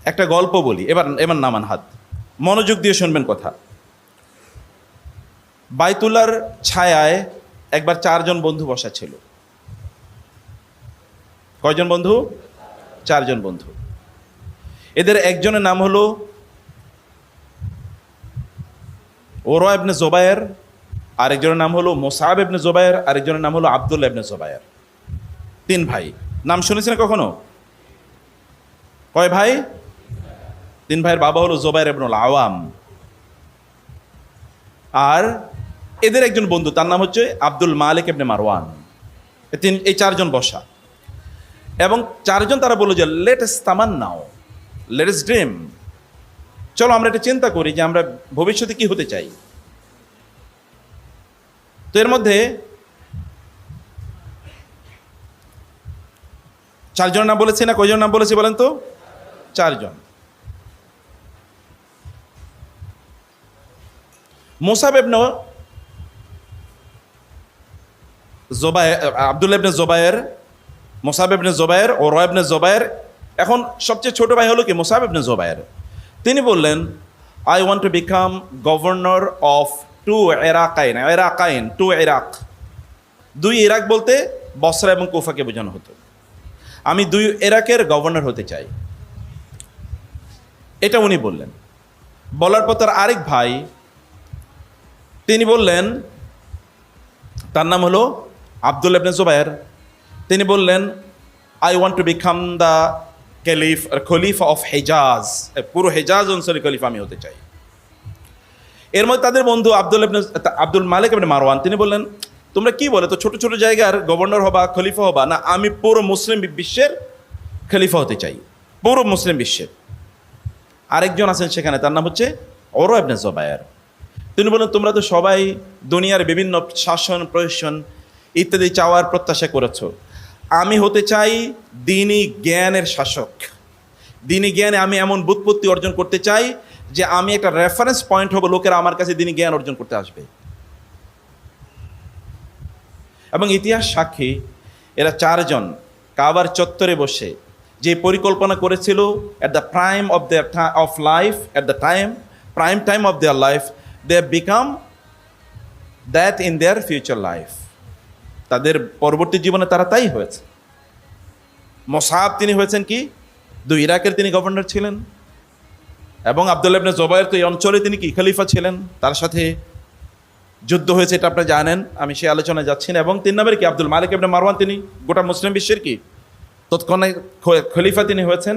একটা গল্প বলি, এবার এবার নামান হাত, মনোযোগ দিয়ে শুনবেন কথা। বাইতুল্লার ছায়ায় একবার 4 জন বন্ধু বসা ছিল। কয়জন বন্ধু? 4 জন বন্ধু। এদের একজনের নাম হলো ওরওয়া ইবনে জুবায়ের, আরেকজনের নাম হলো মুসআব ইবনে জুবায়ের, আরেকজনের নাম হলো আব্দুল্লাহ ইবনে জুবায়ের। 3 ভাই। নাম শুনেছেন কখনো? কয় ভাই? 3 ভাইয়ের বাবা হলো জুবায়ের ইবনুল আওয়াম। আর এদের একজন বন্ধু, তার নাম হচ্ছে আব্দুল মালিক ইবনে মারওয়ান। এই 4 জন বসা, এবং 4 জন তারা বলল যে লেট আস তামান্নাও, লেট আস ড্রিম, চলো আমরা এটা চিন্তা করি যে আমরা ভবিষ্যতে কি হতে চাই। তো এর মধ্যে 4 জনের নাম বলেছি না? কয়জন নাম বলেছি বলেন তো? 4 জন। মুসআব ইবনে জুবায়ের, আব্দুল্লাহ ইবনে জুবায়ের, মুসআব ইবনে জুবায়ের, ওরওয়া ইবনে জুবায়ের। এখন সবচেয়ে ছোট ভাই হলো কি? মুসআব ইবনে জুবায়ের। তিনি বললেন, I want to become governor of 2 ইরাকাইন, ইরাকাইন 2 Iraq. 2 Iraq বলতে বসরা এবং কুফাকে বোঝানো হতো। আমি 2 ইরাকের গভর্নর হতে চাই, এটা উনি বললেন। বলার পর তার আরেক ভাই, তিনি বললেন, তার নাম হলো আব্দুল্লাহ ইবনে জুবায়ের। তিনি বললেন, I want to become the Khalifa of Hejaz, পুরো হেজাজ অঞ্চলের খলিফা আমি হতে চাই। এর মধ্যে তাদের বন্ধু আব্দুল মালিক ইবনে মারওয়ান, তিনি বললেন, তোমরা কি বলে তো, ছোট ছোট জায়গার গভর্নর হবা, খলিফা হবা না? আমি পুরো মুসলিম বিশ্বের খলিফা হতে চাই, পুরো মুসলিম বিশ্বের। আরেকজন আছেন সেখানে, তার নাম হচ্ছে ওরওয়া ইবনে জুবায়ের। তিনি বলেন, তোমরা তো সবাই দুনিয়ার বিভিন্ন শাসন প্রশাসন ইত্যাদি চাওয়ার প্রত্যাশা করেছো, আমি হতে চাই দ্বীনি জ্ঞানের শাসক। দ্বীনি জ্ঞানে আমি এমন বুৎপত্তি অর্জন করতে চাই যে আমি একটা রেফারেন্স পয়েন্ট হব, লোকেরা আমার কাছে দ্বীনি জ্ঞান অর্জন করতে আসবে। এবং ইতিহাস সাক্ষী, এরা 4 জন কাবার চত্বরে বসে যে পরিকল্পনা করেছিল, at the prime of their of life, at the prime time of their life, they have become that in their future life. তাদের পরবর্তী জীবনে তারা তাই হয়েছে। মুসআব তিনি হয়েছেন কি? 2 ইরাকের তিনি গভর্নর ছিলেন, এবং আব্দুল্লাহ ইবনে জুবায়ের তো এই অঞ্চলে তিনি কি খলিফা ছিলেন। তার সাথে যুদ্ধ হয়েছে, এটা আপনারা জানেন, আমি সেই আলোচনায় যাচ্ছি না। এবং 3 নম্বরে কি? আব্দুল মালিক ইবনে মারওয়ান, তিনি গোটা মুসলিম বিশ্বের কি তৎক্ষণাৎ খলিফা তিনি হয়েছেন।